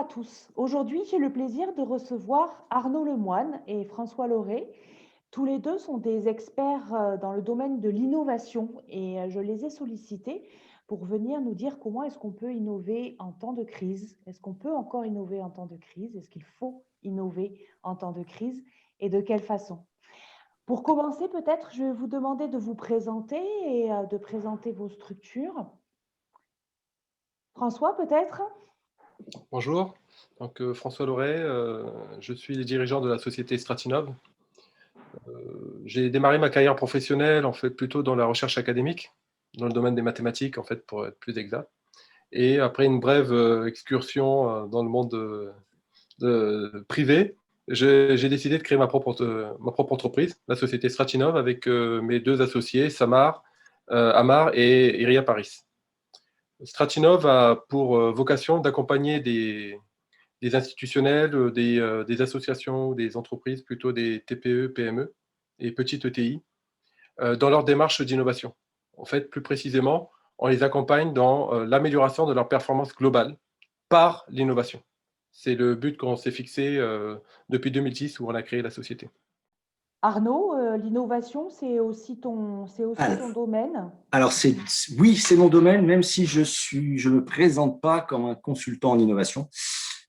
à tous. Aujourd'hui, j'ai le plaisir de recevoir Arnaud Lemoine et François Lauré. Tous les deux sont des experts dans le domaine de l'innovation et je les ai sollicités pour venir nous dire comment est-ce qu'on peut innover en temps de crise. Est-ce qu'on peut encore innover en temps de crise? Est-ce qu'il faut innover en temps de crise et de quelle façon? Pour commencer, peut-être, je vais vous demander de vous présenter et de présenter vos structures. François, peut-être? Bonjour, donc François Lauré, je suis le dirigeant de la société Stratinov. J'ai démarré ma carrière professionnelle en fait plutôt dans la recherche académique, dans le domaine des mathématiques en fait pour être plus exact. Et après une brève excursion dans le monde privé, j'ai décidé de créer ma propre entreprise, la société Stratinov, avec mes deux associés, Samar, Amar et Iria Paris. Stratinov a pour vocation d'accompagner des institutionnels, des associations, des entreprises, plutôt des TPE, PME et petites ETI, dans leur démarche d'innovation. En fait, plus précisément, on les accompagne dans l'amélioration de leur performance globale par l'innovation. C'est le but qu'on s'est fixé depuis 2010 où on a créé la société. Arnaud, l'innovation, c'est aussi ton Alors, domaine. alors, oui, c'est mon domaine, même si je me présente pas comme un consultant en innovation.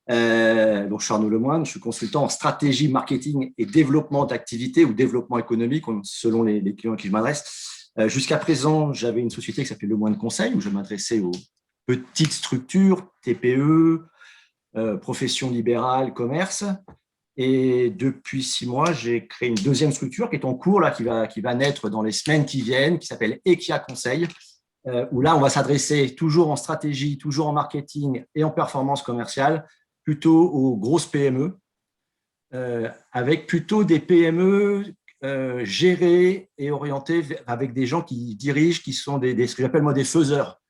Donc, je suis Arnaud Lemoine, je suis consultant en stratégie, marketing et développement d'activités ou développement économique, selon les clients à qui je m'adresse. Jusqu'à présent, j'avais une société qui s'appelait Lemoine Conseil, où je m'adressais aux petites structures, TPE, professions libérales, commerce. Et depuis 6 mois, j'ai créé une deuxième structure qui est en cours, là, qui va naître dans les semaines qui viennent, qui s'appelle Ekia Conseil, où là, on va s'adresser toujours en stratégie, toujours en marketing et en performance commerciale, plutôt aux grosses PME, avec plutôt des PME gérées et orientées avec des gens qui dirigent, qui sont ce que j'appelle moi des faiseurs.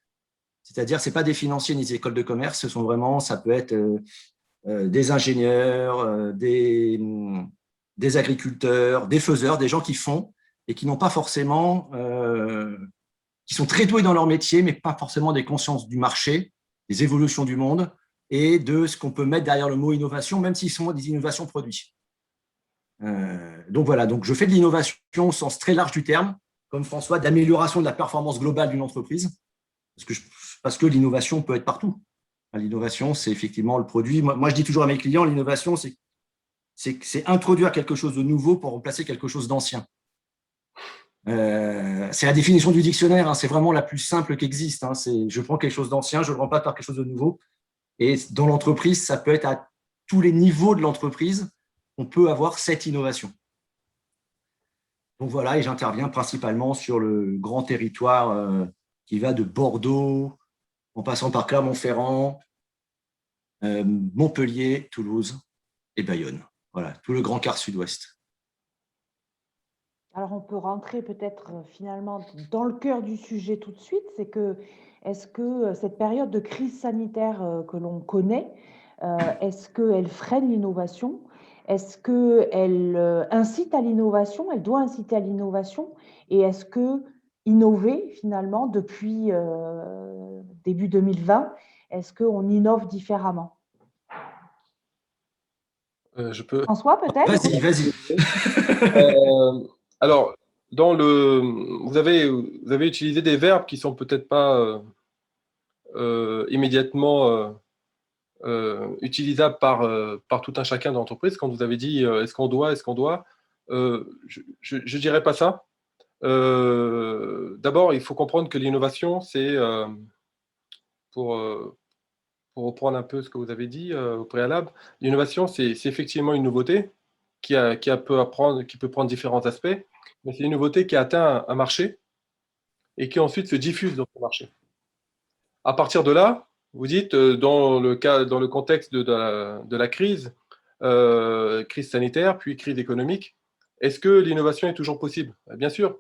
C'est-à-dire, ce n'est pas des financiers ni des écoles de commerce, ce sont vraiment, ça peut être des ingénieurs, des agriculteurs, des faiseurs, des gens qui font et qui n'ont pas forcément, qui sont très doués dans leur métier, mais pas forcément des consciences du marché, des évolutions du monde et de ce qu'on peut mettre derrière le mot innovation, même s'ils sont des innovations produits. Donc voilà, donc je fais de l'innovation au sens très large du terme, comme François, d'amélioration de la performance globale d'une entreprise, parce que l'innovation peut être partout. L'innovation, c'est effectivement le produit. Moi, je dis toujours à mes clients, l'innovation, c'est introduire quelque chose de nouveau pour remplacer quelque chose d'ancien. C'est la définition du dictionnaire, hein, c'est vraiment la plus simple qui existe. Hein, je prends quelque chose d'ancien, je le remplace par quelque chose de nouveau. Et dans l'entreprise, ça peut être à tous les niveaux de l'entreprise, on peut avoir cette innovation. Donc voilà, et j'interviens principalement sur le grand territoire qui va de Bordeaux, en passant par Clermont-Ferrand, Montpellier, Toulouse et Bayonne. Voilà, tout le grand quart sud-ouest. Alors, on peut rentrer peut-être finalement dans le cœur du sujet tout de suite. Est-ce que cette période de crise sanitaire que l'on connaît, est-ce qu'elle freine l'innovation? Est-ce qu'elle incite à l'innovation? Elle doit inciter à l'innovation? Et est-ce que innover finalement depuis début 2020, est-ce qu'on innove différemment? Je peux. François, peut-être? Vas-y. Alors, vous avez utilisé des verbes qui sont peut-être pas immédiatement utilisable par tout un chacun dans l'entreprise. Quand vous avez dit est-ce qu'on doit, je dirais pas ça. D'abord, il faut comprendre que l'innovation, c'est pour, euh, pour reprendre un peu ce que vous avez dit au préalable, l'innovation, c'est effectivement une nouveauté qui peut prendre différents aspects, mais c'est une nouveauté qui atteint un marché et qui ensuite se diffuse dans ce marché. À partir de là, vous dites, dans le contexte de la crise, crise sanitaire, puis crise économique, est-ce que l'innovation est toujours possible? Bien sûr,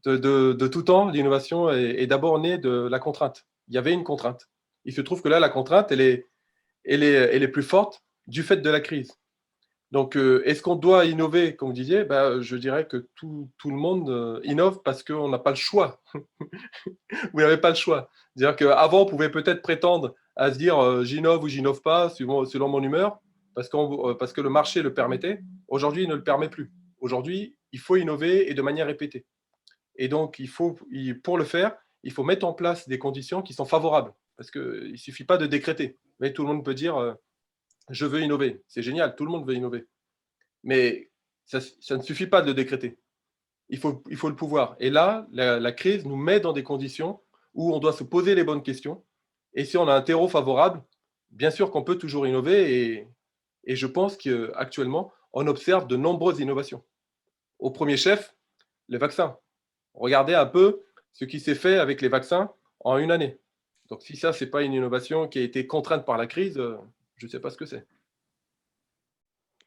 de tout temps, l'innovation est d'abord née de la contrainte. Il y avait une contrainte. Il se trouve que là, la contrainte, elle est plus forte du fait de la crise. Donc, est-ce qu'on doit innover, comme vous disiez? Je dirais que tout le monde innove parce qu'on n'a pas le choix. Vous n'avez pas le choix. C'est-à-dire qu'avant, on pouvait peut-être prétendre à se dire j'innove ou j'innove pas selon mon humeur, parce que le marché le permettait. Aujourd'hui, il ne le permet plus. Aujourd'hui, il faut innover et de manière répétée. Et donc, pour le faire, il faut mettre en place des conditions qui sont favorables. Parce qu'il ne suffit pas de décréter. Mais tout le monde peut dire je veux innover. C'est génial, tout le monde veut innover. Mais ça ne suffit pas de le décréter. Il faut le pouvoir. Et là, la crise nous met dans des conditions où on doit se poser les bonnes questions. Et si on a un terreau favorable, bien sûr qu'on peut toujours innover. Et je pense qu'actuellement, on observe de nombreuses innovations. Au premier chef, les vaccins. Regardez un peu ce qui s'est fait avec les vaccins en une année. Donc si ça, ce n'est pas une innovation qui a été contrainte par la crise, je ne sais pas ce que c'est.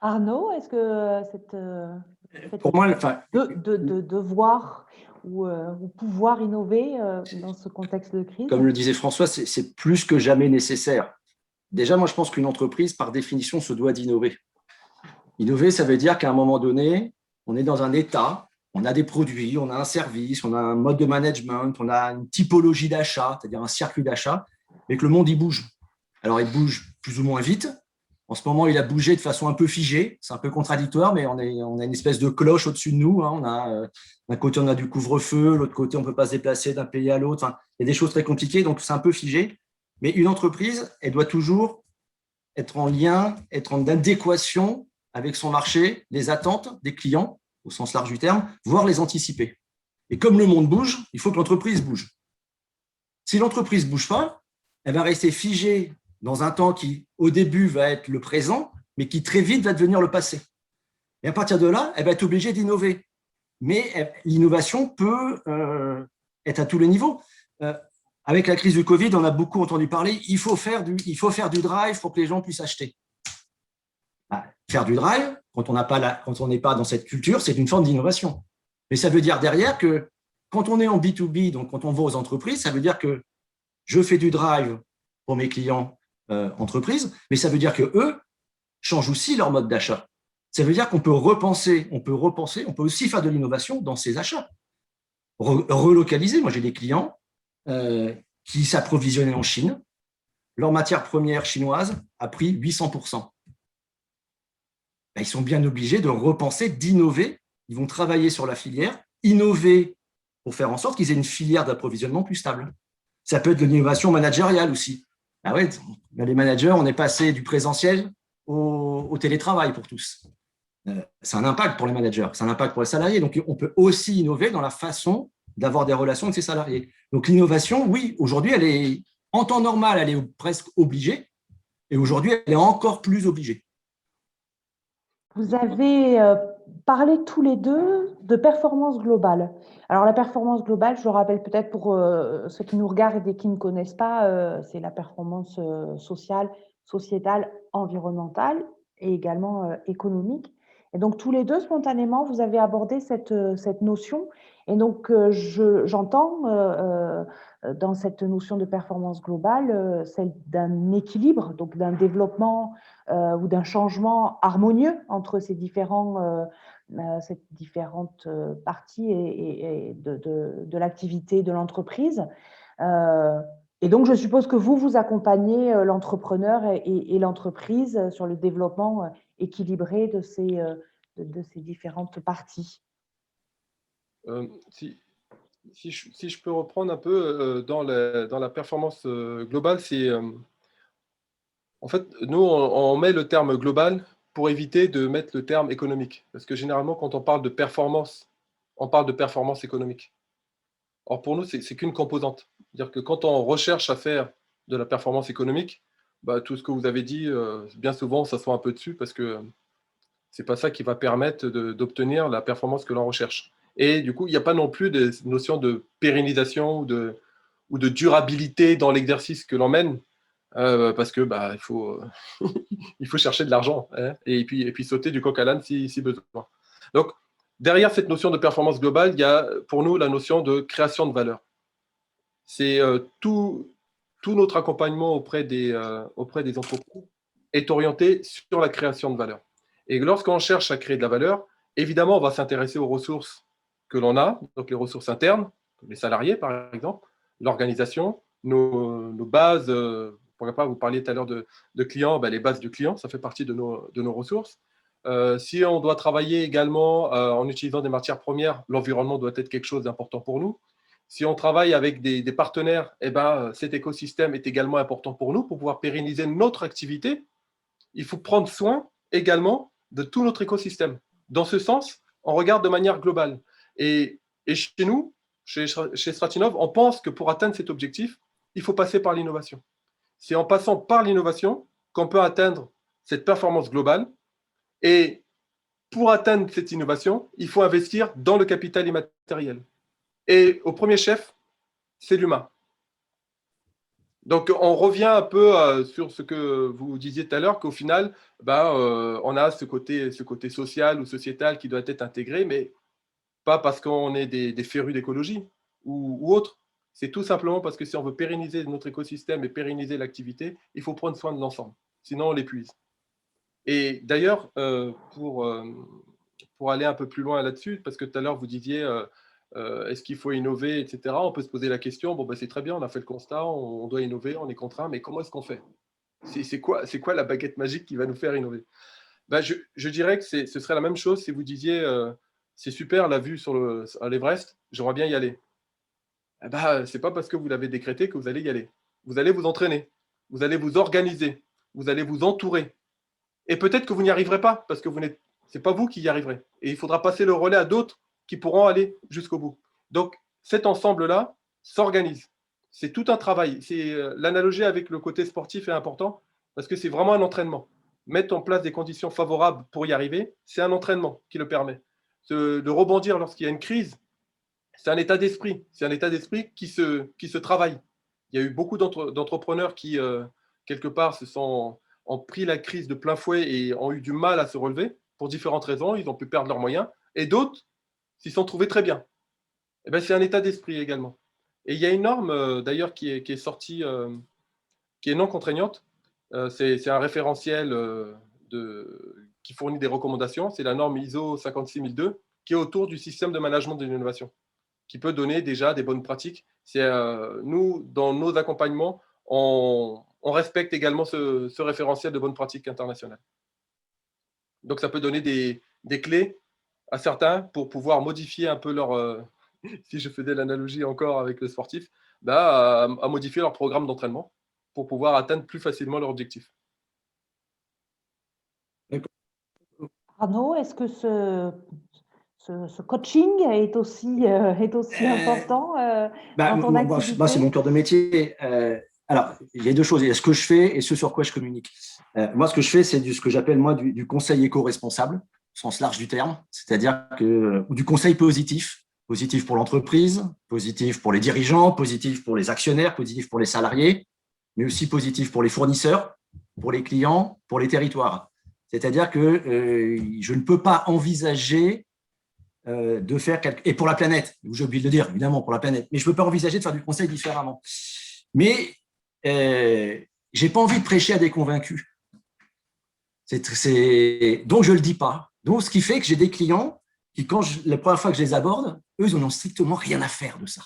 Arnaud, est-ce que cette Pour moi, enfin, de devoir ou pouvoir innover dans ce contexte de crise? comme le disait François, c'est plus que jamais nécessaire. Déjà, moi, je pense qu'une entreprise, par définition, se doit d'innover. Innover, ça veut dire qu'à un moment donné, on est dans un état, on a des produits, on a un service, on a un mode de management, on a une typologie d'achat, c'est-à-dire un circuit d'achat, mais que le monde, il bouge. Alors, il bouge plus ou moins vite. En ce moment, il a bougé de façon un peu figée. C'est un peu contradictoire, mais on a une espèce de cloche au-dessus de nous. D'un côté, on a du couvre-feu, de l'autre côté, on ne peut pas se déplacer d'un pays à l'autre. Enfin, il y a des choses très compliquées, donc c'est un peu figé. Mais une entreprise, elle doit toujours être en lien, être en adéquation avec son marché, les attentes des clients, au sens large du terme, voire les anticiper. Et comme le monde bouge, il faut que l'entreprise bouge. Si l'entreprise ne bouge pas, elle va rester figée dans un temps qui, au début, va être le présent, mais qui très vite va devenir le passé. Et à partir de là, elle va être obligée d'innover. Mais l'innovation peut être à tous les niveaux. Avec la crise du Covid, on a beaucoup entendu parler, il faut faire du drive pour que les gens puissent acheter. Faire du drive, quand on n'est pas dans cette culture, c'est une forme d'innovation. Mais ça veut dire derrière que quand on est en B2B, donc quand on va aux entreprises, ça veut dire que je fais du drive pour mes clients entreprises, mais ça veut dire qu'eux changent aussi leur mode d'achat. Ça veut dire qu'on peut repenser, on peut aussi faire de l'innovation dans ces achats. Relocaliser, moi j'ai des clients qui s'approvisionnaient en Chine, leur matière première chinoise a pris 800%. Ben, ils sont bien obligés de repenser, d'innover. Ils vont travailler sur la filière, innover pour faire en sorte qu'ils aient une filière d'approvisionnement plus stable. Ça peut être de l'innovation managériale aussi. Ah ouais, les managers, on est passé du présentiel au télétravail pour tous. C'est un impact pour les managers, c'est un impact pour les salariés. Donc, on peut aussi innover dans la façon d'avoir des relations avec ses salariés. Donc, l'innovation, oui, aujourd'hui, elle est, en temps normal, elle est presque obligée. Et aujourd'hui, elle est encore plus obligée. Vous avez parlé tous les deux de performance globale. Alors, la performance globale, je le rappelle peut-être pour ceux qui nous regardent et qui ne connaissent pas, c'est la performance sociale, sociétale, environnementale et également économique. Et donc, tous les deux, spontanément, vous avez abordé cette notion. Et donc, j'entends dans cette notion de performance globale celle d'un équilibre, donc d'un développement ou d'un changement harmonieux entre ces cette différentes parties et de l'activité de l'entreprise. Et donc, je suppose que vous accompagnez l'entrepreneur et l'entreprise sur le développement équilibré de ces différentes parties. Si je peux reprendre un peu dans la performance globale, c'est en fait, nous, on met le terme global pour éviter de mettre le terme économique. Parce que généralement, quand on parle de performance, on parle de performance économique. Or, pour nous, c'est qu'une composante. C'est-à-dire que quand on recherche à faire de la performance économique, bah, tout ce que vous avez dit, bien souvent, ça s'assoit un peu dessus parce que c'est pas ça qui va permettre d'obtenir la performance que l'on recherche. Et du coup, il n'y a pas non plus de notion de pérennisation ou de durabilité dans l'exercice que l'on mène, parce que bah, il faut chercher de l'argent hein, et puis sauter du coq à l'âne si besoin. Donc, derrière cette notion de performance globale, il y a pour nous la notion de création de valeur. C'est tout notre accompagnement auprès des entreprises est orienté sur la création de valeur. Et lorsqu'on cherche à créer de la valeur, évidemment, on va s'intéresser aux ressources que l'on a, donc les ressources internes, les salariés par exemple, l'organisation, nos bases pourrait pas, vous parliez tout à l'heure de clients, ben, les bases du client, ça fait partie de nos ressources. Si on doit travailler également en utilisant des matières premières, l'environnement doit être quelque chose d'important pour nous. Si on travaille avec des partenaires, eh ben, cet écosystème est également important pour nous pour pouvoir pérenniser notre activité. Il faut prendre soin également de tout notre écosystème. Dans ce sens, on regarde de manière globale. Et chez nous, chez Stratinov, on pense que pour atteindre cet objectif, il faut passer par l'innovation. C'est en passant par l'innovation qu'on peut atteindre cette performance globale. Et pour atteindre cette innovation, il faut investir dans le capital immatériel. Et au premier chef, c'est l'humain. Donc, on revient un peu sur ce que vous disiez tout à l'heure, qu'au final, on a ce côté social ou sociétal qui doit être intégré, mais pas parce qu'on est des férus d'écologie ou autre. C'est tout simplement parce que si on veut pérenniser notre écosystème et pérenniser l'activité, il faut prendre soin de l'ensemble. Sinon, on l'épuise. Et d'ailleurs, pour aller un peu plus loin là-dessus, parce que tout à l'heure, vous disiez est-ce qu'il faut innover, etc. On peut se poser la question, bon, c'est très bien, on a fait le constat, on doit innover, on est contraint, mais comment est-ce qu'on fait? C'est quoi la baguette magique qui va nous faire innover? Je dirais que ce serait la même chose si vous disiez c'est super la vue à l'Everest, j'aimerais bien y aller. C'est pas parce que vous l'avez décrété que vous allez y aller. Vous allez vous entraîner, vous allez vous organiser, vous allez vous entourer. Et peut-être que vous n'y arriverez pas, parce que c'est pas vous qui y arriverez. Et il faudra passer le relais à d'autres qui pourront aller jusqu'au bout. Donc, cet ensemble-là s'organise. C'est tout un travail. L'analogie avec le côté sportif est important, parce que c'est vraiment un entraînement. Mettre en place des conditions favorables pour y arriver, c'est un entraînement qui le permet. De rebondir lorsqu'il y a une crise, c'est un état d'esprit. C'est un état d'esprit qui se travaille. Il y a eu beaucoup d'entrepreneurs qui, quelque part, ont pris la crise de plein fouet et ont eu du mal à se relever pour différentes raisons. Ils ont pu perdre leurs moyens. Et d'autres s'y sont trouvés très bien. C'est un état d'esprit également. Et il y a une norme, d'ailleurs, qui est sortie, qui est non contraignante. C'est un référentiel qui fournit des recommandations. C'est la norme ISO 56002, qui est autour du système de management de l'innovation, qui peut donner déjà des bonnes pratiques. Nous, dans nos accompagnements, on respecte également ce référentiel de bonnes pratiques internationales. Donc, ça peut donner des clés à certains pour pouvoir modifier un peu si je faisais l'analogie encore avec le sportif, à modifier leur programme d'entraînement pour pouvoir atteindre plus facilement leur objectif. Arnaud, est-ce que ce coaching est aussi important dans ton activité? C'est mon cœur de métier. Alors, il y a deux choses. Il y a ce que je fais et ce sur quoi je communique. Moi, ce que je fais, c'est ce que j'appelle du conseil éco-responsable, au sens large du terme, c'est-à-dire du conseil positif pour l'entreprise, positif pour les dirigeants, positif pour les actionnaires, positif pour les salariés, mais aussi positif pour les fournisseurs, pour les clients, pour les territoires. C'est-à-dire que je ne peux pas envisager de faire et pour la planète, j'ai oublié de le dire, évidemment, pour la planète, mais je ne peux pas envisager de faire du conseil différemment. Mais je n'ai pas envie de prêcher à des convaincus. Donc, je ne le dis pas. Donc, ce qui fait que j'ai des clients qui, la première fois que je les aborde, eux, ils n'en ont strictement rien à faire de ça.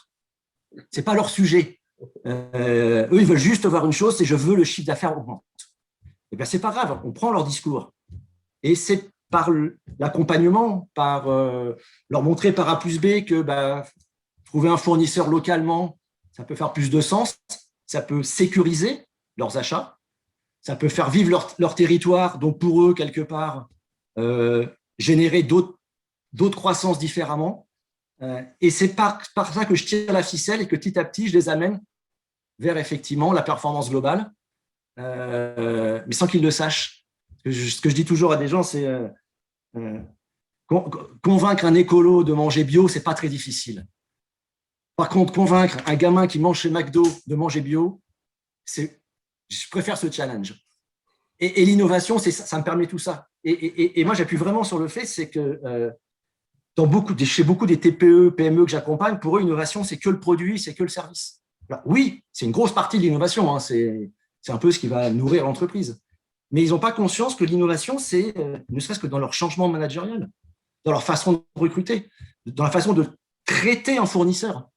Ce n'est pas leur sujet. Eux, ils veulent juste voir une chose, c'est je veux le chiffre d'affaires augmente. Eh bien, ce n'est pas grave, on prend leur discours. Et c'est par l'accompagnement, par leur montrer par A plus B que trouver un fournisseur localement, ça peut faire plus de sens, ça peut sécuriser leurs achats, ça peut faire vivre leur territoire, donc pour eux, quelque part, générer d'autres croissances différemment. Et c'est par ça que je tire la ficelle et que petit à petit, je les amène vers effectivement la performance globale, mais sans qu'ils le sachent. Ce que je dis toujours à des gens, c'est convaincre un écolo de manger bio, ce n'est pas très difficile. Par contre, convaincre un gamin qui mange chez McDo de manger bio, je préfère ce challenge. Et l'innovation, ça me permet tout ça. Et moi, j'appuie vraiment sur le fait, c'est que chez beaucoup des TPE, PME que j'accompagne, pour eux, l'innovation, c'est que le produit, c'est que le service. Alors, oui, c'est une grosse partie de l'innovation, hein, c'est un peu ce qui va nourrir l'entreprise. Mais ils n'ont pas conscience que l'innovation, c'est ne serait-ce que dans leur changement managérial, dans leur façon de recruter, dans la façon de traiter un fournisseur,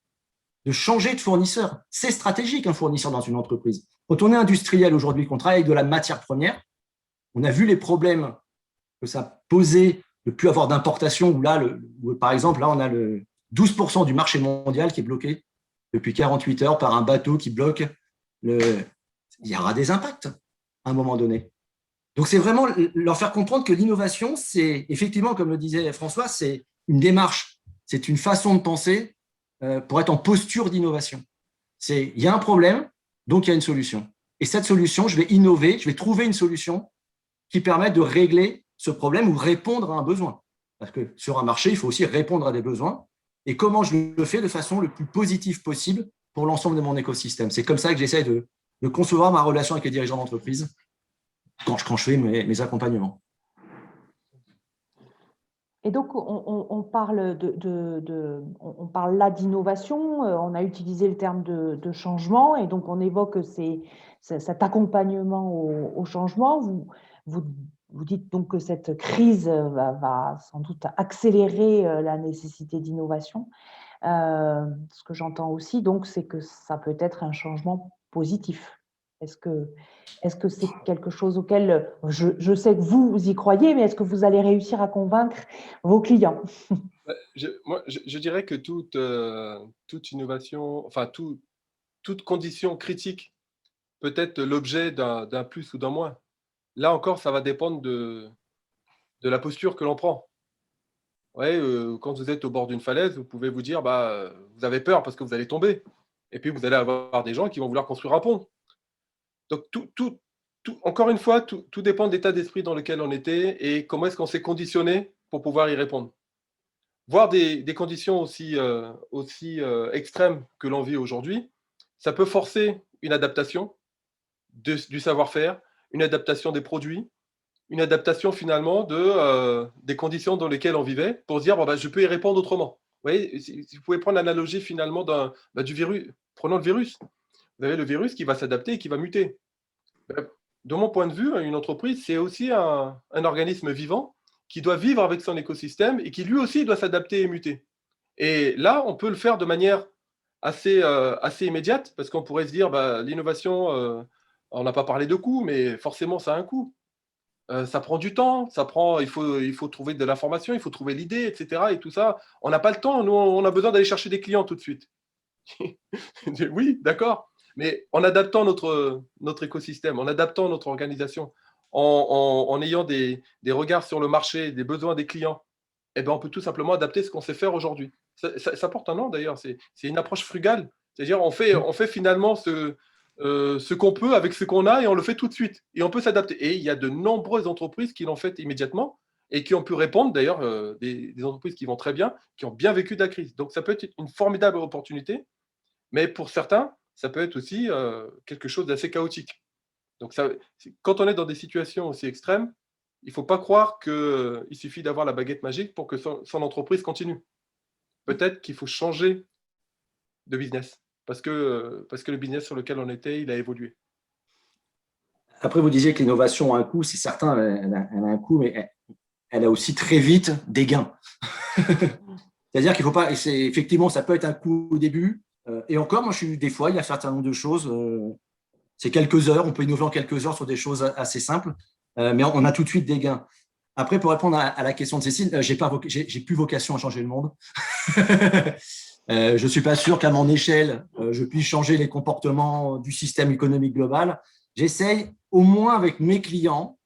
de changer de fournisseur. C'est stratégique, un fournisseur dans une entreprise. Quand on est industriel aujourd'hui, qu'on travaille avec de la matière première, on a vu les problèmes que ça posait de ne plus avoir d'importation, où par exemple, là, on a le 12% du marché mondial qui est bloqué depuis 48 heures par un bateau qui bloque. Il y aura des impacts à un moment donné. Donc, c'est vraiment leur faire comprendre que l'innovation, c'est effectivement, comme le disait François, c'est une démarche, c'est une façon de penser pour être en posture d'innovation. Il y a un problème, donc il y a une solution. Et cette solution, je vais innover, je vais trouver une solution qui permette de régler ce problème ou répondre à un besoin. Parce que sur un marché, il faut aussi répondre à des besoins. Et comment je le fais de façon le plus positive possible pour l'ensemble de mon écosystème. C'est comme ça que j'essaie de concevoir ma relation avec les dirigeants d'entreprise quand je fais mes accompagnements. Et donc, on parle on parle là d'innovation, on a utilisé le terme de changement, et donc on évoque cet accompagnement au changement. Vous dites donc que cette crise va sans doute accélérer la nécessité d'innovation. Ce que j'entends aussi, donc, c'est que ça peut être un changement positif. Est-ce que c'est quelque chose auquel je sais que vous y croyez, mais est-ce que vous allez réussir à convaincre vos clients? Je dirais que toute innovation, enfin toute condition critique peut être l'objet d'un plus ou d'un moins. Là encore, ça va dépendre de la posture que l'on prend. Ouais, quand vous êtes au bord d'une falaise, vous pouvez vous dire, bah, vous avez peur parce que vous allez tomber. Et puis vous allez avoir des gens qui vont vouloir construire un pont. Donc encore une fois, tout dépend de l'état d'esprit dans lequel on était et comment est-ce qu'on s'est conditionné pour pouvoir y répondre. Voir des conditions aussi extrêmes que l'on vit aujourd'hui, ça peut forcer une adaptation du savoir-faire, une adaptation des produits, une adaptation finalement des conditions dans lesquelles on vivait pour se dire, bon, bah, je peux y répondre autrement. Vous voyez, si vous pouvez prendre l'analogie finalement du virus, prenons le virus. Vous avez le virus qui va s'adapter et qui va muter. De mon point de vue, une entreprise, c'est aussi un organisme vivant qui doit vivre avec son écosystème et qui lui aussi doit s'adapter et muter. Et là, on peut le faire de manière assez immédiate, parce qu'on pourrait se dire, bah, l'innovation, on n'a pas parlé de coût, mais forcément, ça a un coût. Ça prend du temps, il faut trouver de l'information, il faut trouver l'idée, etc. Et tout ça, on n'a pas le temps. Nous, on a besoin d'aller chercher des clients tout de suite. Oui, d'accord. Mais en adaptant notre écosystème, en adaptant notre organisation, en ayant des regards sur le marché, des besoins des clients, eh ben, on peut tout simplement adapter ce qu'on sait faire aujourd'hui. Ça porte un nom d'ailleurs, c'est une approche frugale. C'est-à-dire on fait finalement ce qu'on peut avec ce qu'on a et on le fait tout de suite. Et on peut s'adapter. Et il y a de nombreuses entreprises qui l'ont fait immédiatement et qui ont pu répondre, d'ailleurs, des entreprises qui vont très bien, qui ont bien vécu de la crise. Donc ça peut être une formidable opportunité, mais pour certains, ça peut être aussi quelque chose d'assez chaotique. Donc quand on est dans des situations aussi extrêmes, il ne faut pas croire qu'il suffit d'avoir la baguette magique pour que son entreprise continue. Peut-être qu'il faut changer de business parce que le business sur lequel on était, il a évolué. Après, vous disiez que l'innovation a un coût, c'est certain, elle a un coût, mais elle a aussi très vite des gains. C'est-à-dire qu'il ne faut pas, effectivement, ça peut être un coût au début, et encore, moi, des fois, il y a un certain nombre de choses, c'est quelques heures, on peut innover en quelques heures sur des choses assez simples, mais on a tout de suite des gains. Après, pour répondre à la question de Cécile, j'ai plus vocation à changer le monde. Je ne suis pas sûr qu'à mon échelle, je puisse changer les comportements du système économique global. J'essaye, au moins avec mes clients,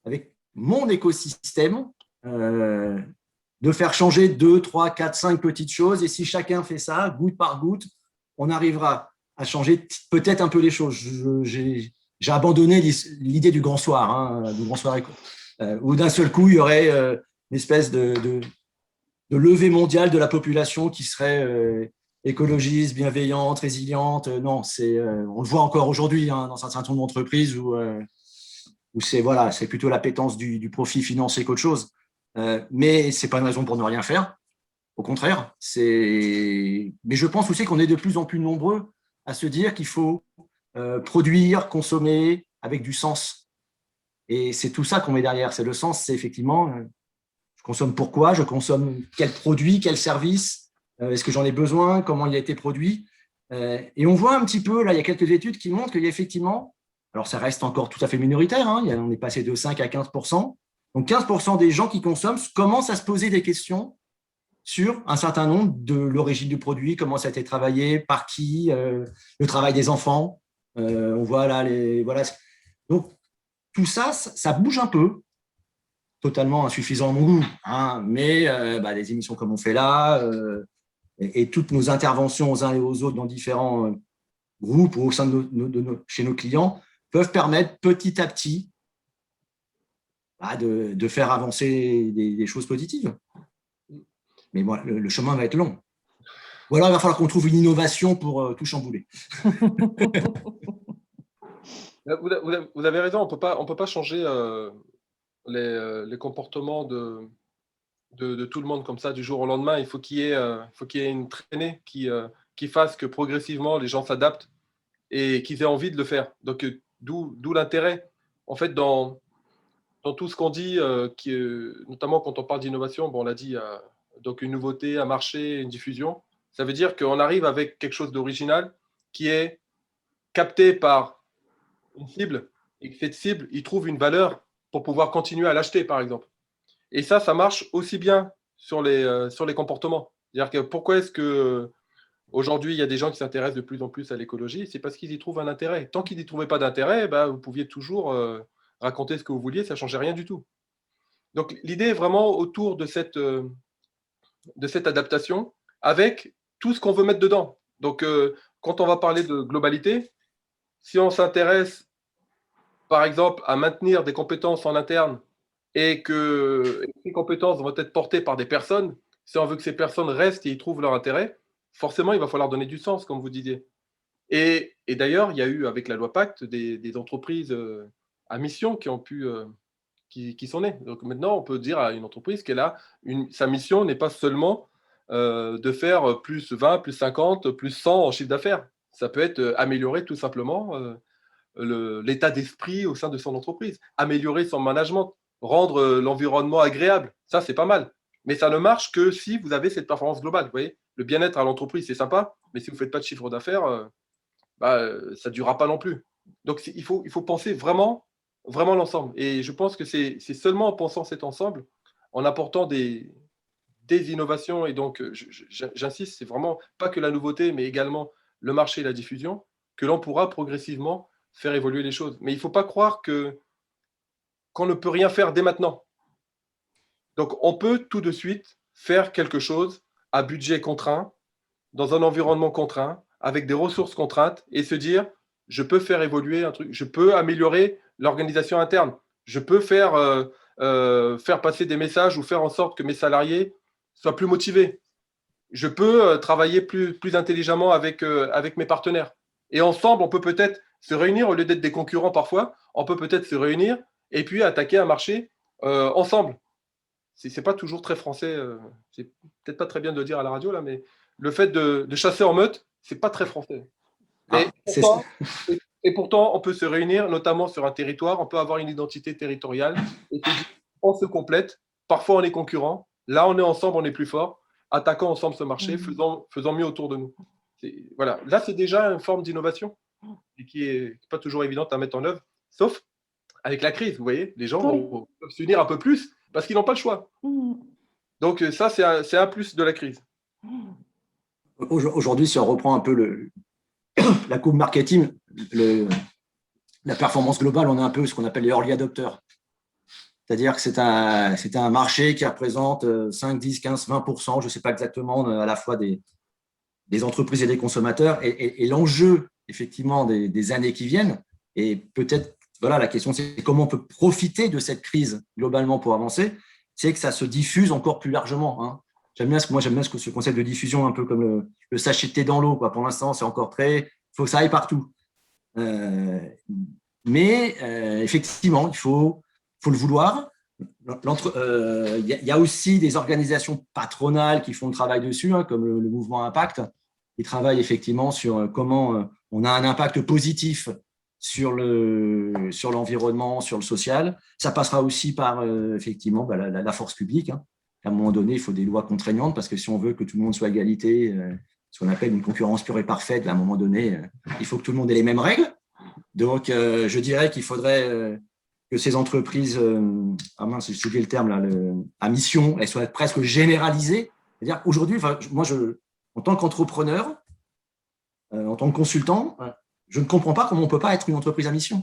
avec mon écosystème, de faire changer 2, 3, 4, 5 petites choses. Et si chacun fait ça, goutte par goutte, on arrivera à changer peut-être un peu les choses. J'ai abandonné l'idée du grand soir, du grand soir où d'un seul coup, il y aurait une espèce de levée mondiale de la population qui serait écologiste, bienveillante, résiliente. Non, on le voit encore aujourd'hui dans un certain nombre d'entreprises où c'est plutôt l'appétence du profit financier qu'autre chose. Mais ce n'est pas une raison pour ne rien faire. Au contraire, mais je pense aussi qu'on est de plus en plus nombreux à se dire qu'il faut produire, consommer avec du sens. Et c'est tout ça qu'on met derrière. C'est le sens, c'est effectivement, je consomme pourquoi, je consomme quel produit, quel service, est-ce que j'en ai besoin, comment il a été produit. Et on voit un petit peu, là, il y a quelques études qui montrent qu'il y a effectivement, alors ça reste encore tout à fait minoritaire, hein, on est passé de 5 à 15%. Donc 15% des gens qui consomment commencent à se poser des questions sur un certain nombre de l'origine du produit, comment ça a été travaillé, par qui, le travail des enfants. On voit là voilà. Donc tout ça, ça bouge un peu, totalement insuffisant à mon goût, hein, mais des émissions comme on fait là, et toutes nos interventions aux uns et aux autres dans différents groupes ou au sein chez nos clients peuvent permettre petit à petit de faire avancer des choses positives. Mais bon, le chemin va être long. Ou alors, il va falloir qu'on trouve une innovation pour tout chambouler. Vous avez raison, on peut pas changer les comportements de tout le monde comme ça du jour au lendemain. Il faut qu'il y ait une traînée qui fasse que progressivement les gens s'adaptent et qu'ils aient envie de le faire. Donc, d'où l'intérêt. En fait, dans tout ce qu'on dit, notamment quand on parle d'innovation, bon, on l'a dit, donc une nouveauté, un marché, une diffusion, ça veut dire qu'on arrive avec quelque chose d'original qui est capté par une cible et que cette cible, il trouve une valeur pour pouvoir continuer à l'acheter, par exemple. Et ça marche aussi bien sur les comportements. C'est-à-dire que pourquoi est-ce que aujourd'hui il y a des gens qui s'intéressent de plus en plus à l'écologie? C'est parce qu'ils y trouvent un intérêt. Tant qu'ils n'y trouvaient pas d'intérêt, vous pouviez toujours raconter ce que vous vouliez, ça ne changeait rien du tout. Donc l'idée est vraiment autour de cette adaptation avec tout ce qu'on veut mettre dedans. Donc quand on va parler de globalité, si on s'intéresse par exemple à maintenir des compétences en interne et que ces compétences vont être portées par des personnes, si on veut que ces personnes restent et y trouvent leur intérêt, forcément, il va falloir donner du sens, comme vous disiez. Et d'ailleurs, il y a eu, avec la loi Pacte, des entreprises à mission qui sont nées. Donc maintenant, on peut dire à une entreprise qu'elle a sa mission n'est pas seulement de faire plus 20, plus 50, plus 100 en chiffre d'affaires. Ça peut être améliorer tout simplement l'état d'esprit au sein de son entreprise, améliorer son management, rendre l'environnement agréable. Ça, c'est pas mal. Mais ça ne marche que si vous avez cette performance globale. Vous voyez, le bien-être à l'entreprise, c'est sympa, mais si vous ne faites pas de chiffre d'affaires, ça ne durera pas non plus. Donc, il faut penser vraiment, vraiment l'ensemble. Et je pense que c'est seulement en pensant cet ensemble, en apportant des innovations, et donc, j'insiste, c'est vraiment pas que la nouveauté, mais également le marché et la diffusion, que l'on pourra progressivement faire évoluer les choses. Mais il ne faut pas croire qu'on ne peut rien faire dès maintenant. Donc, on peut tout de suite faire quelque chose à budget contraint, dans un environnement contraint, avec des ressources contraintes, et se dire, je peux faire évoluer un truc, je peux améliorer l'organisation interne, je peux faire passer des messages ou faire en sorte que mes salariés soient plus motivés. Je peux travailler plus intelligemment avec mes partenaires. Et ensemble, on peut peut-être se réunir, au lieu d'être des concurrents parfois, on peut peut-être se réunir et puis attaquer un marché ensemble. C'est pas toujours très français, c'est peut-être pas très bien de le dire à la radio, là, mais le fait de chasser en meute, c'est pas très français. Et pourtant, on peut se réunir, notamment sur un territoire, on peut avoir une identité territoriale, et on se complète, parfois on est concurrents, là on est ensemble, on est plus fort, attaquons ensemble ce marché, faisons mieux autour de nous. Voilà. Là, c'est déjà une forme d'innovation et qui n'est pas toujours évidente à mettre en œuvre, sauf avec la crise, vous voyez, les gens vont s'unir un peu plus parce qu'ils n'ont pas le choix. Donc ça, c'est un plus de la crise. Aujourd'hui, si on reprend un peu la courbe marketing, la performance globale, on est un peu ce qu'on appelle les early adopters. C'est-à-dire que c'est un marché qui représente 5, 10, 15, 20%, je ne sais pas exactement, à la fois des entreprises et des consommateurs. Et l'enjeu, effectivement, des années qui viennent, et peut-être, voilà, la question, c'est comment on peut profiter de cette crise globalement pour avancer, c'est que ça se diffuse encore plus largement. Hein. J'aime bien ce concept de diffusion, un peu comme le sachet de thé dans l'eau. Pour l'instant, c'est encore il faut que ça aille partout. Mais effectivement, il faut le vouloir. Il y a aussi des organisations patronales qui font le travail dessus, hein, comme le mouvement Impact, qui travaille effectivement sur comment on a un impact positif sur l'environnement, sur le social. Ça passera aussi par effectivement la force publique. Hein. À un moment donné, il faut des lois contraignantes parce que si on veut que tout le monde soit à égalité ce qu'on appelle une concurrence pure et parfaite. À un moment donné, il faut que tout le monde ait les mêmes règles. Donc, je dirais qu'il faudrait que ces entreprises, j'ai oublié le terme, là, à mission, elles soient presque généralisées. C'est-à-dire aujourd'hui, moi, en tant qu'entrepreneur, en tant que consultant, je ne comprends pas comment on ne peut pas être une entreprise à mission.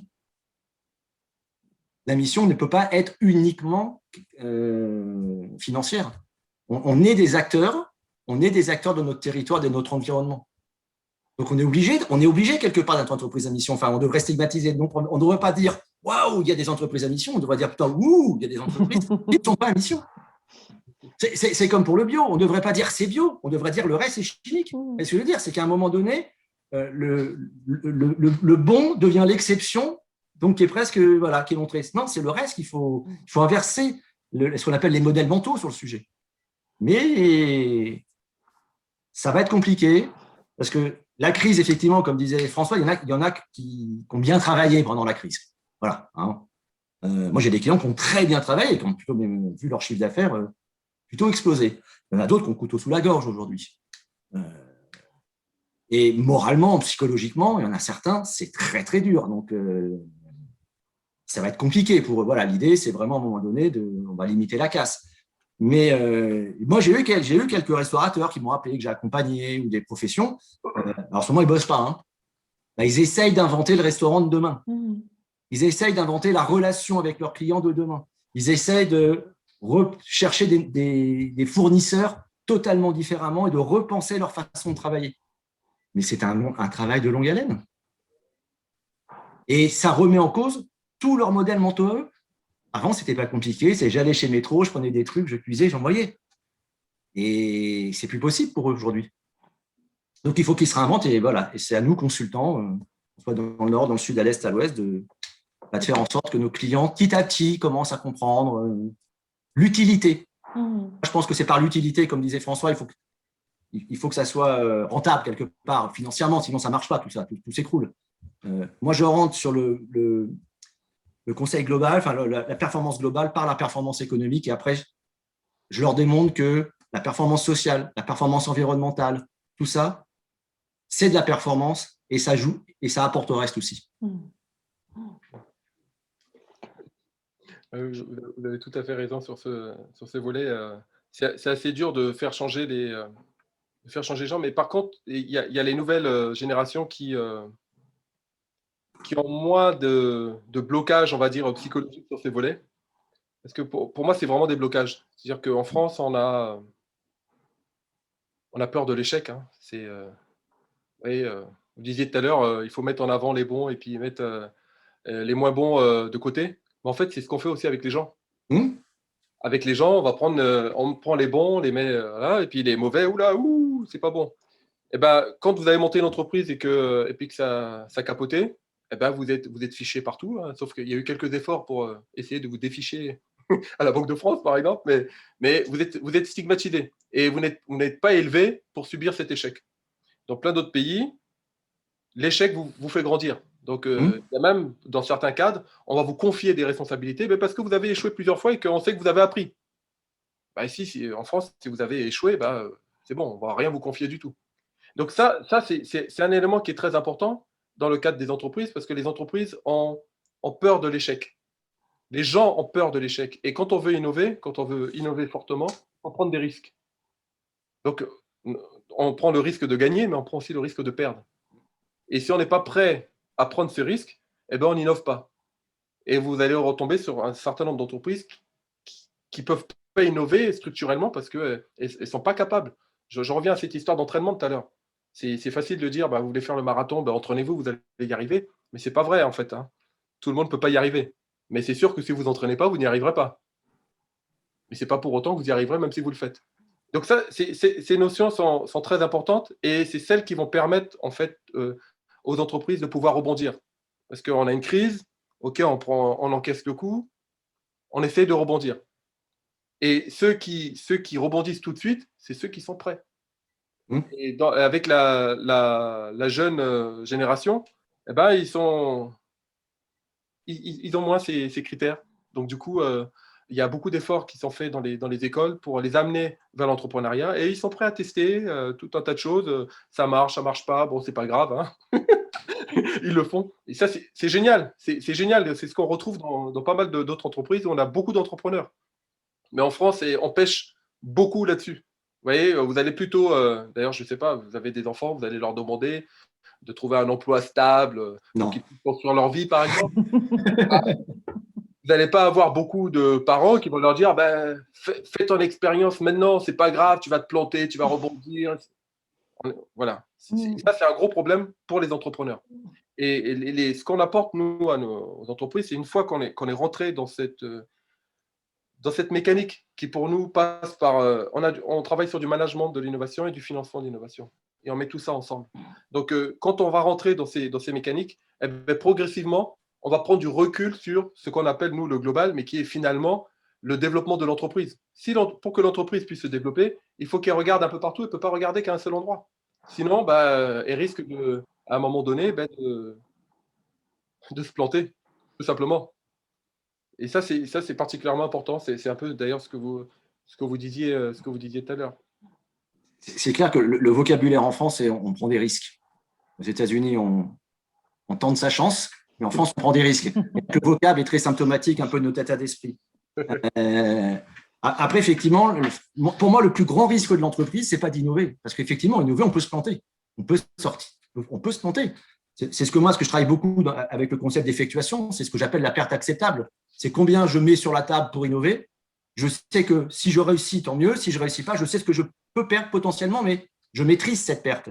La mission ne peut pas être uniquement financière. On est des acteurs de notre territoire, de notre environnement. Donc, on est obligé quelque part d'être entreprise à mission. Enfin, on devrait stigmatiser. Donc, on ne devrait pas dire « Waouh, il y a des entreprises à mission ». On devrait dire « Putain, ouh, il y a des entreprises qui ne sont pas à mission ». C'est comme pour le bio. On ne devrait pas dire « c'est bio ». On devrait dire « le reste, c'est chimique ». Et ce que je veux dire, c'est qu'à un moment donné, le bon devient l'exception, donc qui est presque, voilà, qui est montré. Non, c'est le reste qu'il faut inverser ce qu'on appelle les modèles mentaux sur le sujet. Mais ça va être compliqué parce que la crise, effectivement, comme disait François, il y en a qui ont bien travaillé pendant la crise. Voilà. Hein. Moi, j'ai des clients qui ont très bien travaillé, qui ont plutôt même vu leur chiffre d'affaires plutôt exploser. Il y en a d'autres qui ont le couteau sous la gorge aujourd'hui. Et moralement, psychologiquement, il y en a certains, c'est très, très dur. Donc, ça va être compliqué pour eux. Voilà, l'idée, c'est vraiment à un moment donné, on va limiter la casse. Mais moi, j'ai eu quelques restaurateurs qui m'ont rappelé que j'ai accompagné ou des professions. Alors, en ce moment, ils ne bossent pas. Hein. Là, ils essayent d'inventer le restaurant de demain. Ils essayent d'inventer la relation avec leurs clients de demain. Ils essayent de rechercher des fournisseurs totalement différemment et de repenser leur façon de travailler. Mais c'est un travail de longue haleine. Et ça remet en cause tout leur modèle mentaux. Avant, ce n'était pas compliqué. J'allais chez Métro, je prenais des trucs, je cuisais, j'envoyais. Et c'est plus possible pour eux aujourd'hui. Donc, il faut qu'ils se réinventent. Et voilà. Et c'est à nous, consultants, soit dans le nord, dans le sud, à l'est, à l'ouest, de faire en sorte que nos clients, petit à petit, commencent à comprendre l'utilité. Je pense que c'est par l'utilité, comme disait François, il faut que ça soit rentable quelque part, financièrement, sinon ça ne marche pas, tout ça, tout s'écroule. Moi, je rentre sur le conseil global, enfin la performance globale par la performance économique, et après, je leur démontre que la performance sociale, la performance environnementale, tout ça, c'est de la performance et ça joue et ça apporte au reste aussi. Vous avez tout à fait raison sur ces volets. C'est assez dur de faire changer les gens, mais par contre, il y a les nouvelles générations qui ont moins de blocage, on va dire, psychologique sur ces volets. Parce que pour moi, c'est vraiment des blocages. C'est-à-dire qu'en France, on a peur de l'échec. Hein. Vous disiez tout à l'heure, il faut mettre en avant les bons et puis mettre les moins bons de côté. Mais en fait, c'est ce qu'on fait aussi avec les gens. Avec les gens, on prend les bons, on les met là, et puis les mauvais, c'est pas bon. Et ben, quand vous avez monté une entreprise et puis que ça capotait, et ben, vous êtes fiché partout. Hein, sauf qu'il y a eu quelques efforts pour essayer de vous déficher à la Banque de France, par exemple, mais vous êtes stigmatisé et vous n'êtes pas élevé pour subir cet échec. Dans plein d'autres pays, l'échec vous fait grandir. Donc, il y a même, dans certains cadres, on va vous confier des responsabilités mais parce que vous avez échoué plusieurs fois et qu'on sait que vous avez appris. Bah, ici, en France, si vous avez échoué, c'est bon, on ne va rien vous confier du tout. Donc ça c'est un élément qui est très important dans le cadre des entreprises parce que les entreprises ont peur de l'échec. Les gens ont peur de l'échec. Et quand on veut innover fortement, il faut prendre des risques. Donc, on prend le risque de gagner, mais on prend aussi le risque de perdre. Et si on n'est pas prêt à prendre ce risque, eh ben, on n'innove pas. Et vous allez retomber sur un certain nombre d'entreprises qui ne peuvent pas innover structurellement parce qu'elles ne sont pas capables. Je reviens à cette histoire d'entraînement tout à l'heure. C'est facile de dire, vous voulez faire le marathon, entraînez-vous, vous allez y arriver. Mais ce n'est pas vrai, en fait. Hein. Tout le monde ne peut pas y arriver. Mais c'est sûr que si vous ne vous entraînez pas, vous n'y arriverez pas. Mais ce n'est pas pour autant que vous y arriverez, même si vous le faites. Donc ça, ces notions sont très importantes et c'est celles qui vont permettre, en fait, aux entreprises de pouvoir rebondir. Parce qu'on a une crise, OK, on encaisse le coup, on essaie de rebondir. Et ceux qui rebondissent tout de suite, c'est ceux qui sont prêts. Et avec la jeune génération, eh ben, ils ont moins ces critères. Donc, du coup, il y a beaucoup d'efforts qui sont faits dans les écoles pour les amener vers l'entrepreneuriat et ils sont prêts à tester tout un tas de choses. Ça marche pas, bon, c'est pas grave, hein. Ils le font. Et ça, c'est génial. C'est génial. C'est ce qu'on retrouve dans pas mal d'autres entreprises où on a beaucoup d'entrepreneurs. Mais en France, on pêche beaucoup là-dessus. Vous voyez, vous allez plutôt, d'ailleurs, je ne sais pas, vous avez des enfants, vous allez leur demander de trouver un emploi stable Non. pour qu'ils puissent construire leur vie, par exemple. Vous n'allez pas avoir beaucoup de parents qui vont leur dire fais ton expérience maintenant, c'est pas grave, tu vas te planter, tu vas rebondir. Voilà. Ça, c'est un gros problème pour les entrepreneurs. Et ce qu'on apporte, nous, aux entreprises, c'est une fois qu'on est rentré dans cette mécanique qui, pour nous, passe par… on travaille sur du management de l'innovation et du financement de l'innovation. Et on met tout ça ensemble. Donc, quand on va rentrer dans ces mécaniques, progressivement, on va prendre du recul sur ce qu'on appelle, nous, le global, mais qui est finalement le développement de l'entreprise. Pour que l'entreprise puisse se développer, il faut qu'elle regarde un peu partout, elle ne peut pas regarder qu'à un seul endroit. Sinon, elle risque, à un moment donné, de se planter, tout simplement. Et ça, c'est particulièrement important. C'est un peu, d'ailleurs, ce que vous disiez tout à l'heure. C'est clair que le vocabulaire en France, c'est on prend des risques. Aux États-Unis, on tente sa chance, mais en France, on prend des risques. Le vocable est très symptomatique un peu de notre état d'esprit. Après, effectivement, pour moi, le plus grand risque de l'entreprise, c'est pas d'innover. Parce qu'effectivement, innover, on peut se planter. On peut se planter. C'est ce que je travaille beaucoup avec le concept d'effectuation. C'est ce que j'appelle la perte acceptable. C'est combien je mets sur la table pour innover. Je sais que si je réussis, tant mieux. Si je ne réussis pas, je sais ce que je peux perdre potentiellement, mais je maîtrise cette perte.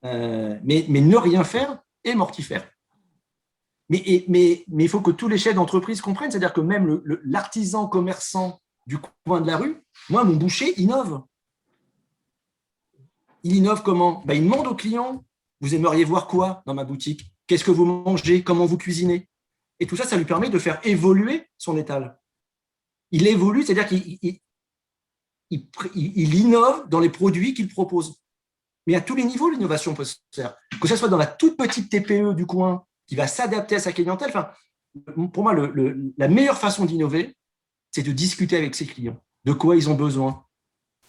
Mais ne rien faire est mortifère. Mais il faut que tous les chefs d'entreprise comprennent, c'est-à-dire que même l'artisan commerçant du coin de la rue, moi, mon boucher innove. Il innove comment ? Il demande aux clients, vous aimeriez voir quoi dans ma boutique ? Qu'est-ce que vous mangez ? Comment vous cuisinez ? Et tout ça, ça lui permet de faire évoluer son étal. Il évolue, c'est-à-dire qu'il innove dans les produits qu'il propose. Mais à tous les niveaux, l'innovation peut se faire. Que ce soit dans la toute petite TPE du coin qui va s'adapter à sa clientèle. Enfin, pour moi, la meilleure façon d'innover, c'est de discuter avec ses clients. De quoi ils ont besoin,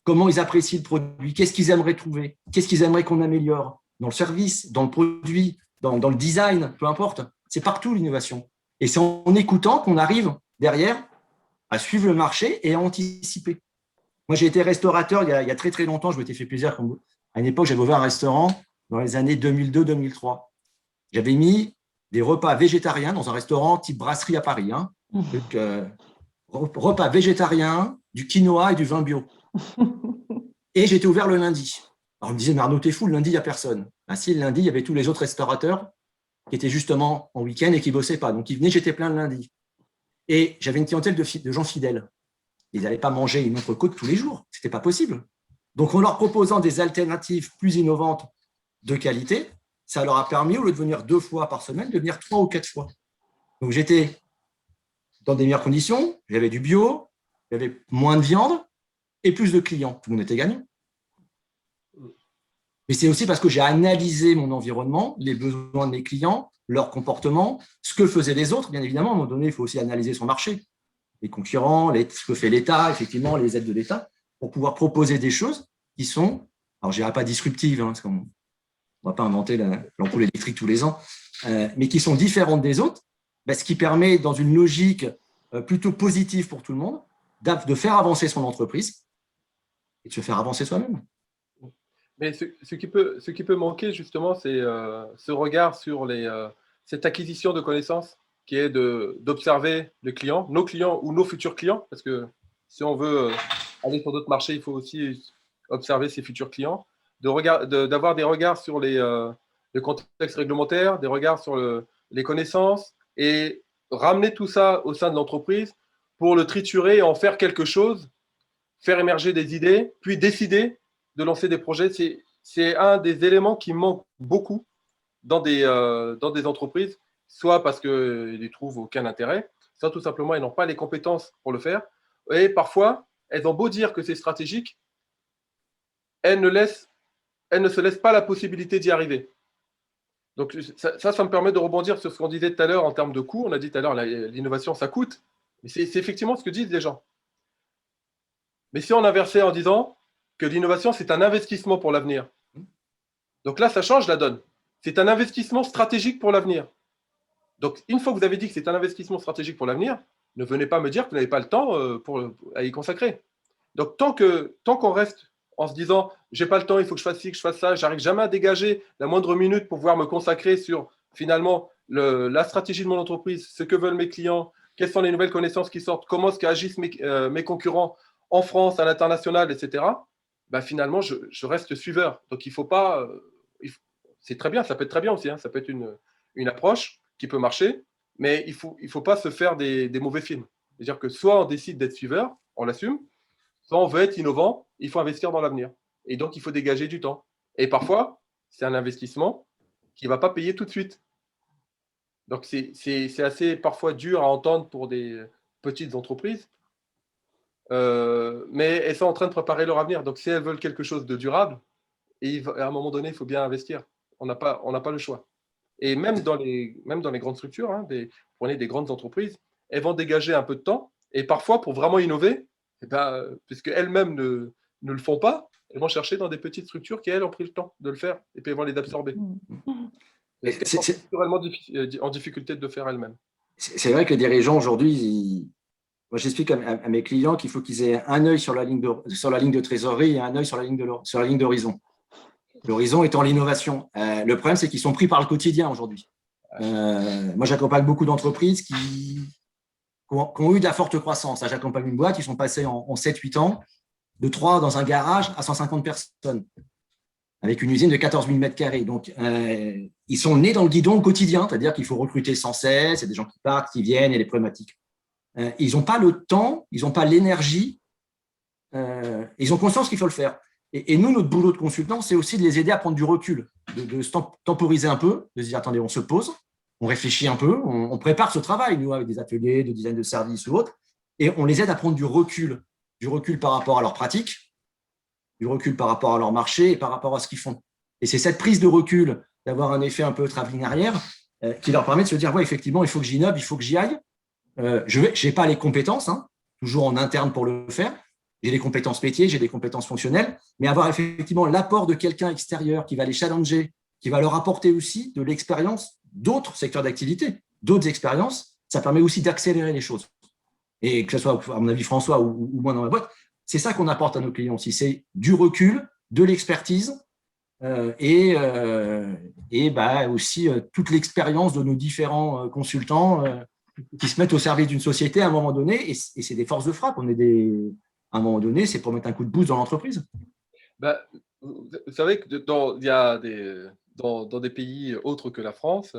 comment ils apprécient le produit, qu'est-ce qu'ils aimeraient trouver, qu'est-ce qu'ils aimeraient qu'on améliore dans le service, dans le produit, dans le design, peu importe. C'est partout l'innovation. Et c'est en écoutant qu'on arrive derrière à suivre le marché et à anticiper. Moi, j'ai été restaurateur il y a très, très longtemps. Je m'étais fait plaisir. À une époque, j'avais ouvert un restaurant dans les années 2002-2003. J'avais mis des repas végétariens dans un restaurant type brasserie à Paris. Donc, repas végétariens, du quinoa et du vin bio. Et j'étais ouvert le lundi. Alors, on me disait, mais Arnaud, t'es fou, le lundi, il n'y a personne. Si, le lundi, il y avait tous les autres restaurateurs qui étaient justement en week-end et qui ne bossaient pas. Donc, ils venaient, j'étais plein le lundi. Et j'avais une clientèle de gens fidèles. Ils n'allaient pas manger une entrecôte tous les jours. Ce n'était pas possible. Donc, en leur proposant des alternatives plus innovantes de qualité, ça leur a permis, au lieu de venir 2 fois par semaine, de venir 3 ou 4 fois. Donc, j'étais dans des meilleures conditions, j'avais du bio, j'avais moins de viande et plus de clients. Tout le monde était gagnant. Mais c'est aussi parce que j'ai analysé mon environnement, les besoins de mes clients, leur comportement, ce que faisaient les autres. Bien évidemment, à un moment donné, il faut aussi analyser son marché, les concurrents, ce que fait l'État, effectivement, les aides de l'État, pour pouvoir proposer des choses qui sont, alors je ne dirais pas disruptives, parce qu'on ne va pas inventer l'ampoule électrique tous les ans, mais qui sont différentes des autres, ce qui permet, dans une logique plutôt positive pour tout le monde, de faire avancer son entreprise et de se faire avancer soi-même. Mais ce qui peut manquer, justement, c'est ce regard sur cette acquisition de connaissances qui est d'observer les clients, nos clients ou nos futurs clients, parce que si on veut aller sur d'autres marchés, il faut aussi observer ses futurs clients, d'avoir des regards sur le contexte réglementaire, des regards sur les connaissances et ramener tout ça au sein de l'entreprise pour le triturer et en faire quelque chose, faire émerger des idées, puis décider de lancer des projets. C'est un des éléments qui manque beaucoup dans des entreprises, soit parce qu'ils n'y trouvent aucun intérêt, soit tout simplement ils n'ont pas les compétences pour le faire. Et parfois, elles ont beau dire que c'est stratégique, elles ne se laissent pas la possibilité d'y arriver. Donc ça me permet de rebondir sur ce qu'on disait tout à l'heure en termes de coûts. On a dit tout à l'heure, l'innovation, ça coûte. Mais c'est effectivement ce que disent les gens. Mais si on inversait en disant que l'innovation, c'est un investissement pour l'avenir. Donc là, ça change la donne. C'est un investissement stratégique pour l'avenir. Donc, une fois que vous avez dit que c'est un investissement stratégique pour l'avenir, ne venez pas me dire que vous n'avez pas le temps à y consacrer. Donc, tant qu'on reste en se disant « j'ai pas le temps, il faut que je fasse ci, que je fasse ça », j'arrive jamais à dégager la moindre minute pour pouvoir me consacrer sur, finalement, la stratégie de mon entreprise, ce que veulent mes clients, quelles sont les nouvelles connaissances qui sortent, comment est-ce qu'agissent mes concurrents en France, à l'international, etc. Ben, finalement, je reste suiveur. Donc, il ne faut pas… c'est très bien, ça peut être très bien aussi, hein, ça peut être une approche qui peut marcher, mais il faut pas se faire des mauvais films. C'est-à-dire que soit on décide d'être suiveur, on l'assume, soit on veut être innovant, il faut investir dans l'avenir. Et donc, il faut dégager du temps. Et parfois, c'est un investissement qui ne va pas payer tout de suite. Donc, c'est assez parfois dur à entendre pour des petites entreprises, mais elles sont en train de préparer leur avenir. Donc, si elles veulent quelque chose de durable, à un moment donné, il faut bien investir. On n'a pas le choix. Et même dans les grandes structures, hein, prenez des grandes entreprises, elles vont dégager un peu de temps. Et parfois, pour vraiment innover, puisqu'elles-mêmes ne le font pas, elles vont chercher dans des petites structures qui, elles, ont pris le temps de le faire. Et puis, elles vont les absorber. C'est structurellement en difficulté de le faire elles-mêmes. C'est vrai que les dirigeants, aujourd'hui, moi, j'explique à mes clients qu'il faut qu'ils aient un œil sur la ligne de trésorerie et un œil sur la ligne d'horizon. L'horizon étant l'innovation. Le problème, c'est qu'ils sont pris par le quotidien aujourd'hui. Moi, j'accompagne beaucoup d'entreprises qui ont eu de la forte croissance. J'accompagne une boîte, ils sont passés en 7-8 ans de 3 dans un garage à 150 personnes, avec une usine de 14 000 m². Donc, ils sont nés dans le guidon au quotidien, c'est-à-dire qu'il faut recruter sans cesse, il y a des gens qui partent, qui viennent, il y a des problématiques. Ils n'ont pas le temps, ils n'ont pas l'énergie, ils ont conscience qu'il faut le faire. Et nous, notre boulot de consultant, c'est aussi de les aider à prendre du recul, de se temporiser un peu, de se dire, attendez, on se pose, on réfléchit un peu, on prépare ce travail, nous, avec des ateliers de design de services ou autres, et on les aide à prendre du recul par rapport à leur pratique, du recul par rapport à leur marché et par rapport à ce qu'ils font. Et c'est cette prise de recul, d'avoir un effet un peu travelling arrière, qui leur permet de se dire, ouais, effectivement, il faut que j'innove, il faut que j'y aille. Je n'ai pas les compétences, hein, toujours en interne pour le faire. J'ai des compétences métiers, j'ai des compétences fonctionnelles, mais avoir effectivement l'apport de quelqu'un extérieur qui va les challenger, qui va leur apporter aussi de l'expérience d'autres secteurs d'activité, d'autres expériences, ça permet aussi d'accélérer les choses. Et que ce soit, à mon avis, François ou moi dans ma boîte, c'est ça qu'on apporte à nos clients aussi, c'est du recul, de l'expertise et aussi toute l'expérience de nos différents consultants qui se mettent au service d'une société à un moment donné, et c'est des forces de frappe. À un moment donné, c'est pour mettre un coup de boost dans l'entreprise. Vous savez que dans des pays autres que la France,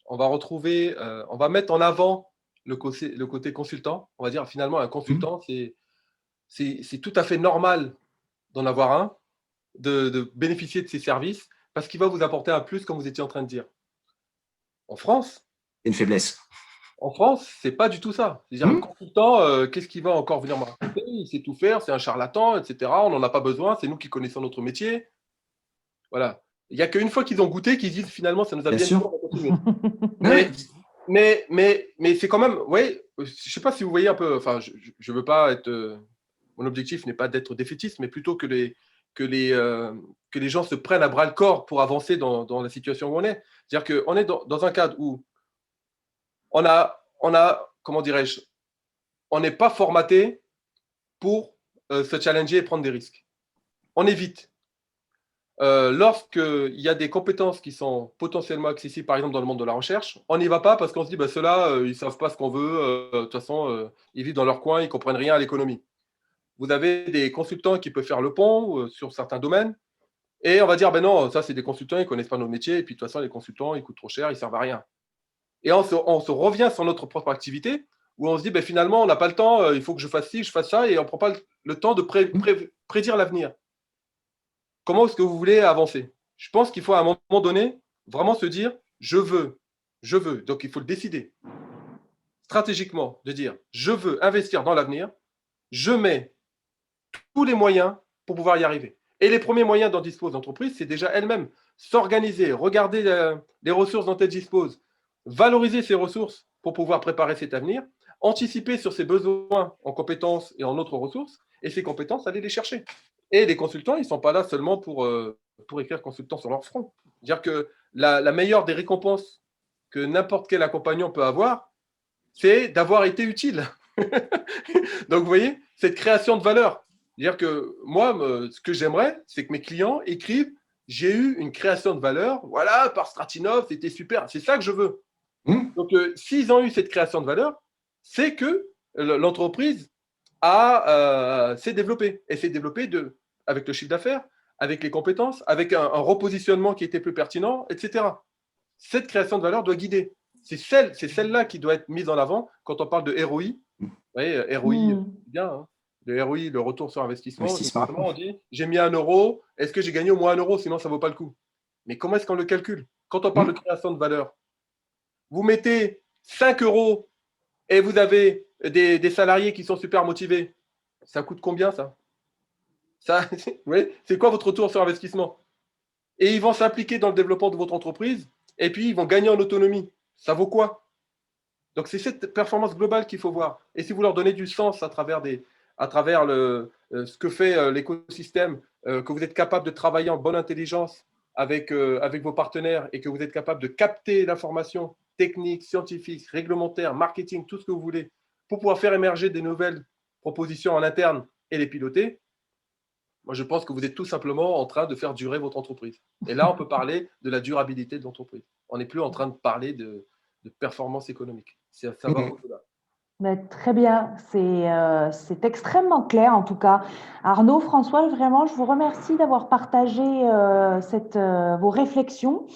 on va mettre en avant le côté consultant. On va dire finalement un consultant, c'est tout à fait normal d'en avoir un, de bénéficier de ses services, parce qu'il va vous apporter un plus, comme vous étiez en train de dire. En France, c'est une faiblesse. En France, c'est pas du tout ça. C'est-à-dire, le consultant, qu'est-ce qu'il va encore venir me raconter? Il sait tout faire, c'est un charlatan, etc. On n'en a pas besoin, c'est nous qui connaissons notre métier. Voilà. Il n'y a qu'une fois qu'ils ont goûté qu'ils disent finalement, ça nous a bien dit, on va continuer. mais c'est quand même, ouais, je ne sais pas si vous voyez un peu, enfin, je veux pas être, mon objectif n'est pas d'être défaitiste, mais plutôt que les gens se prennent à bras le corps pour avancer dans la situation où on est. C'est-à-dire qu'on est dans un cadre où on a, comment dirais-je, on n'est pas formaté pour se challenger et prendre des risques. On évite. Lorsqu'il y a des compétences qui sont potentiellement accessibles, par exemple dans le monde de la recherche, on n'y va pas parce qu'on se dit, bah, ceux-là, ils ne savent pas ce qu'on veut, de toute façon, ils vivent dans leur coin, ils ne comprennent rien à l'économie. Vous avez des consultants qui peuvent faire le pont sur certains domaines, et on va dire, ben non, ça c'est des consultants, ils ne connaissent pas nos métiers, et puis de toute façon, les consultants, ils coûtent trop cher, ils ne servent à rien. Et on se revient sur notre propre activité, où on se dit, ben, finalement, on n'a pas le temps, il faut que je fasse ci, je fasse ça, et on ne prend pas le temps de prédire l'avenir. Comment est-ce que vous voulez avancer? Je pense qu'il faut à un moment donné vraiment se dire, je veux. Donc, il faut le décider stratégiquement, de dire, je veux investir dans l'avenir, je mets tous les moyens pour pouvoir y arriver. Et les premiers moyens dont dispose l'entreprise, c'est déjà elle-même s'organiser, regarder les ressources dont elle dispose, valoriser ces ressources pour pouvoir préparer cet avenir, anticiper sur ses besoins en compétences et en autres ressources, et ces compétences, aller les chercher. Et les consultants, ils ne sont pas là seulement pour écrire consultant sur leur front. C'est-à-dire que la meilleure des récompenses que n'importe quel accompagnant peut avoir, c'est d'avoir été utile. Donc, vous voyez, cette création de valeur. C'est-à-dire que moi, ce que j'aimerais, c'est que mes clients écrivent « J'ai eu une création de valeur, voilà, par Stratinov, c'était super. » C'est ça que je veux. Donc, s'ils ont eu cette création de valeur, c'est que l'entreprise s'est développée. Et s'est développée avec le chiffre d'affaires, avec les compétences, avec un repositionnement qui était plus pertinent, etc. Cette création de valeur doit guider. C'est celle-là qui doit être mise en avant quand on parle de ROI. Vous voyez, ROI, c'est bien. Hein. Le ROI, le retour sur investissement. Généralement, on dit j'ai mis 1 euro, est-ce que j'ai gagné au moins 1 euro, sinon ça ne vaut pas le coup. Mais comment est-ce qu'on le calcule? Quand on parle de création de valeur, vous mettez 5 euros et vous avez des salariés qui sont super motivés. Ça coûte combien ça? C'est quoi votre retour sur investissement? Et ils vont s'impliquer dans le développement de votre entreprise et puis ils vont gagner en autonomie. Ça vaut quoi? Donc, c'est cette performance globale qu'il faut voir. Et si vous leur donnez du sens à travers ce que fait l'écosystème, que vous êtes capable de travailler en bonne intelligence avec vos partenaires et que vous êtes capable de capter l'information technique, scientifique, réglementaire, marketing, tout ce que vous voulez, pour pouvoir faire émerger des nouvelles propositions en interne et les piloter, moi, je pense que vous êtes tout simplement en train de faire durer votre entreprise. Et là, on peut parler de la durabilité de l'entreprise. On n'est plus en train de parler de performance économique. Ça va au-delà. Mais très bien, c'est extrêmement clair en tout cas. Arnaud, François, vraiment, je vous remercie d'avoir partagé vos réflexions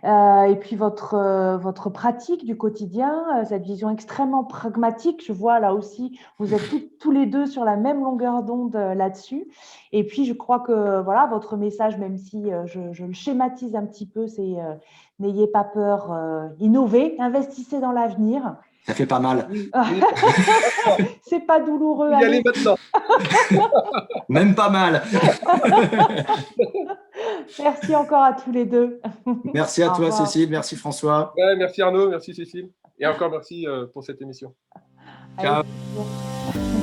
et puis votre pratique du quotidien, cette vision extrêmement pragmatique. Je vois là aussi, vous êtes tous les deux sur la même longueur d'onde là-dessus. Et puis, je crois que voilà, votre message, même si je le schématise un petit peu, c'est n'ayez pas peur, innovez, investissez dans l'avenir. Ça fait pas mal. C'est pas douloureux. Y aller maintenant. Même pas mal. Merci encore à tous les deux. Merci à toi, Cécile. Merci, François. Ouais, merci Arnaud, merci Cécile. Et encore merci pour cette émission. Ciao. Allez,